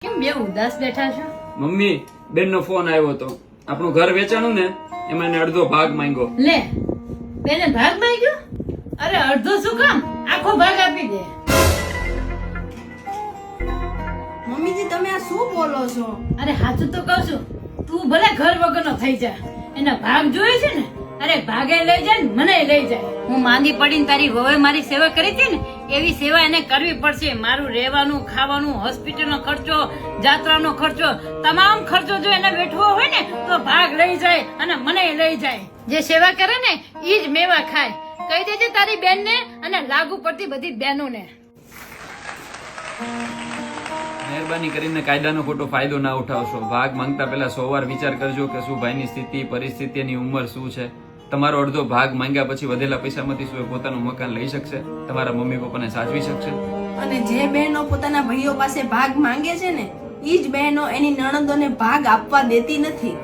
કેમ બે ઉદાસ બેઠા છો? મમ્મી બેનનો ફોન આવ્યો હતો. આપણું ઘર વેચાણું ને એમાં એને અડધો ભાગ માંગ્યો. લે બેને ભાગ માંગ્યો? અરે અડધો શું કામ, આખો ભાગ આપી દે. મમ્મીજી તમે આ શું બોલો છો? અરે સાચું તો કહું છું, તું ભલે ઘર વગરનો થઈ જા, એના ભાગ જોઈએ છે ને, અરે ભાગે લઈ જાય ને મને લઈ જાય. હું માંદી પડીને તારી વહુએ મારી સેવા કરી હતી ને, એવી સેવા એને કરવી પડશે. મારું રહેવાનું, ખાવાનું, હોસ્પિટલનો ખર્ચો, જાત્રાનો ખર્ચો, તમામ ખર્ચો જો એને વેઠવો હોય ને તો ભાગ લઈ જાય અને મને લઈ જાય. જે સેવા કરે ને ઈ જ મેવા ખાય. કહી દેજે તારી બેનને અને લાગુ પડતી બધી બહેનોને. મહેરબાની કરીને કાયદાનો ખોટો ફાયદો ના ઉઠાવશો. ભાગ માંગતા પહેલા 100 વાર વિચાર કરજો કે શું ભાઈની સ્થિતિ, પરિસ્થિતિ, એની ઉંમર શું છે. તમારો અડધો ભાગ માંગ્યા પછી વધેલા પૈસામાંથી શું એ પોતાનું મકાન લઈ શકશે? તમારા મમ્મી પપ્પાને સાચવી શકશે? અને જે બહેનો પોતાના ભાઈઓ પાસે ભાગ માંગે છે ને, ઈ જ બહેનો એની નણંદોને ભાગ આપવા દેતી નથી.